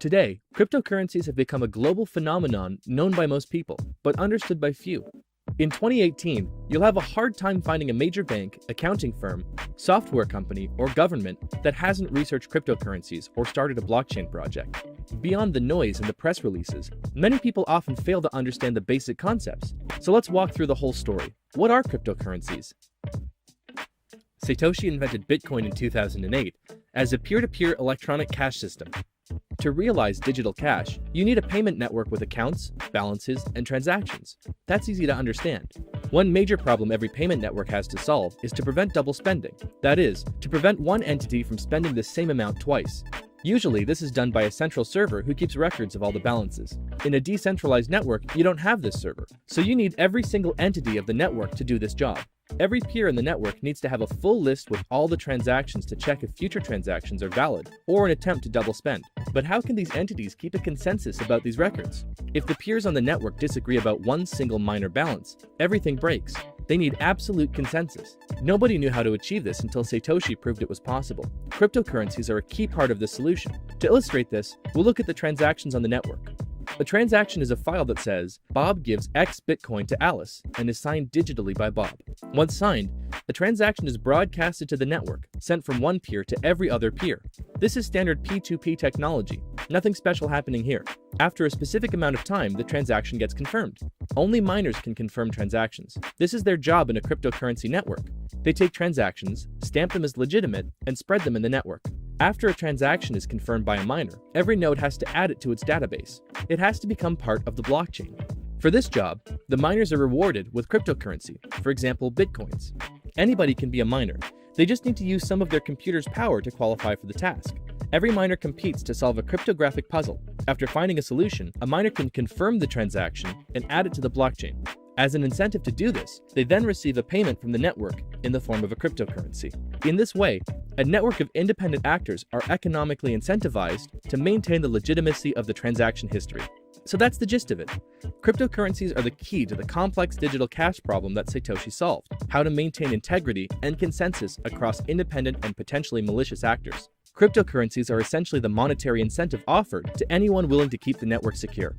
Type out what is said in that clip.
Today, cryptocurrencies have become a global phenomenon known by most people, but understood by few. In 2018, you'll have a hard time finding a major bank, accounting firm, software company, or government that hasn't researched cryptocurrencies or started a blockchain project. Beyond the noise and the press releases, many people often fail to understand the basic concepts. So let's walk through the whole story. What are cryptocurrencies? Satoshi invented Bitcoin in 2008 as a peer-to-peer electronic cash system. To realize digital cash, you need a payment network with accounts, balances, and transactions. That's easy to understand. One major problem every payment network has to solve is to prevent double spending. That is, to prevent one entity from spending the same amount twice. Usually, this is done by a central server who keeps records of all the balances. In a decentralized network, you don't have this server, so you need every single entity of the network to do this job. Every peer in the network needs to have a full list with all the transactions to check if future transactions are valid, or an attempt to double spend. But how can these entities keep a consensus about these records? If the peers on the network disagree about one single minor balance, everything breaks. They need absolute consensus. Nobody knew how to achieve this until Satoshi proved it was possible. Cryptocurrencies are a key part of this solution. To illustrate this, we'll look at the transactions on the network. A transaction is a file that says, Bob gives X Bitcoin to Alice and is signed digitally by Bob. Once signed, the transaction is broadcasted to the network, sent from one peer to every other peer. This is standard P2P technology. Nothing special happening here. After a specific amount of time, the transaction gets confirmed. Only miners can confirm transactions. This is their job in a cryptocurrency network. They take transactions, stamp them as legitimate, and spread them in the network. After a transaction is confirmed by a miner, every node has to add it to its database. It has to become part of the blockchain. For this job, the miners are rewarded with cryptocurrency, for example, bitcoins. Anybody can be a miner. They just need to use some of their computer's power to qualify for the task. Every miner competes to solve a cryptographic puzzle. After finding a solution, a miner can confirm the transaction and add it to the blockchain. As an incentive to do this, they then receive a payment from the network in the form of a cryptocurrency. In this way, a network of independent actors are economically incentivized to maintain the legitimacy of the transaction history. So that's the gist of it. Cryptocurrencies are the key to the complex digital cash problem that Satoshi solved: how to maintain integrity and consensus across independent and potentially malicious actors. Cryptocurrencies are essentially the monetary incentive offered to anyone willing to keep the network secure.